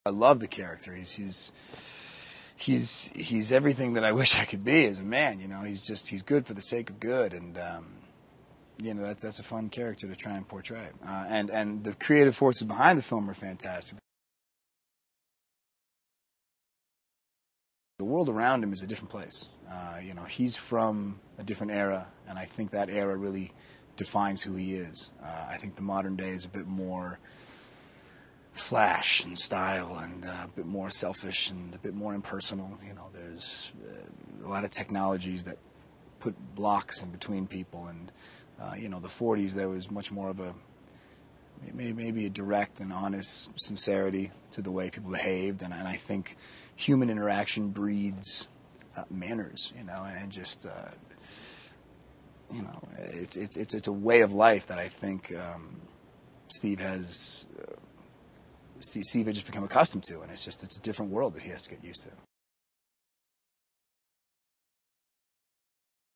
I love the character. He's everything that I wish I could be as a man. He's good for the sake of good, and that's a fun character to try and portray. And the creative forces behind the film are fantastic. The world around him is a different place. He's from a different era, and I think that era really defines who he is. I think the modern day is a bit more flash and style, and a bit more selfish and a bit more impersonal. There's a lot of technologies that put blocks in between people, and the 40s there was much more of maybe a direct and honest sincerity to the way people behaved, and I think human interaction breeds manners, and just it's a way of life that I think Steve had just become accustomed to, and it's a different world that he has to get used to.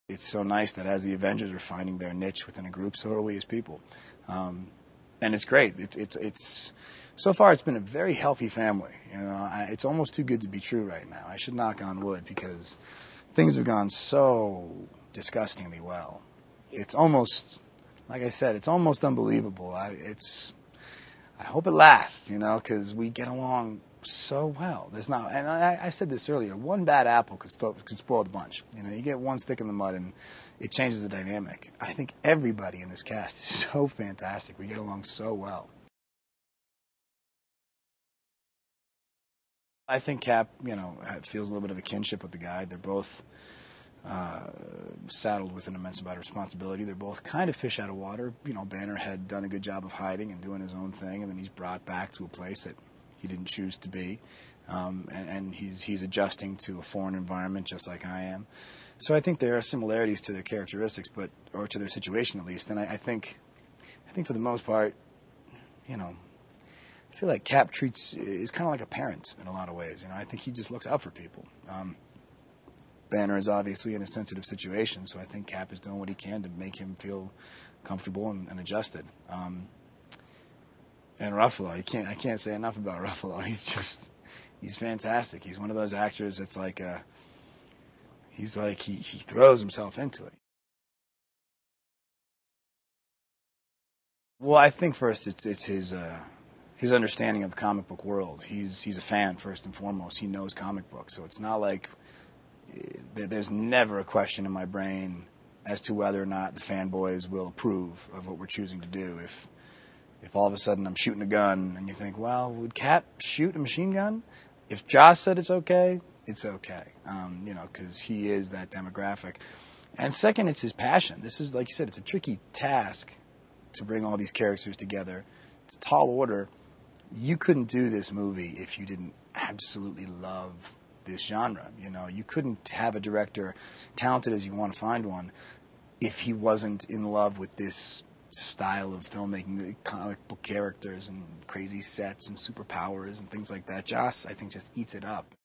It's so nice that as the Avengers are finding their niche within a group, so are we as people. And it's great. It's so far it's been a very healthy family. It's almost too good to be true right now. I should knock on wood because things have gone so disgustingly well. It's almost, like I said, it's almost unbelievable. I hope it lasts, because we get along so well. And I said this earlier, one bad apple could spoil the bunch. You get one stick in the mud and it changes the dynamic. I think everybody in this cast is so fantastic. We get along so well. I think Cap, feels a little bit of a kinship with the guy. They're both saddled with an immense amount of responsibility. They're both kind of fish out of water. Banner had done a good job of hiding and doing his own thing, and then he's brought back to a place that he didn't choose to be, and he's adjusting to a foreign environment just like I am. So I think there are similarities to their characteristics, or to their situation at least. And I think for the most part, I feel like Cap is kind of like a parent in a lot of ways. I think he just looks out for people. Banner is obviously in a sensitive situation, so I think Cap is doing what he can to make him feel comfortable and adjusted. And Ruffalo, I can't say enough about Ruffalo. He's fantastic. He's one of those actors that's like he throws himself into it. Well, I think first it's his understanding of the comic book world. He's a fan first and foremost. He knows comic books, so it's not like there's never a question in my brain as to whether or not the fanboys will approve of what we're choosing to do. If all of a sudden I'm shooting a gun and you think, well, would Cap shoot a machine gun? If Joss said it's okay, it's okay, because he is that demographic. And second, it's his passion. This is, like you said, it's a tricky task to bring all these characters together. It's a tall order. You couldn't do this movie if you didn't absolutely love this genre. You couldn't have a director, talented as you want to find one, if he wasn't in love with this style of filmmaking, the comic book characters and crazy sets and superpowers and things like that. Joss, I think, just eats it up.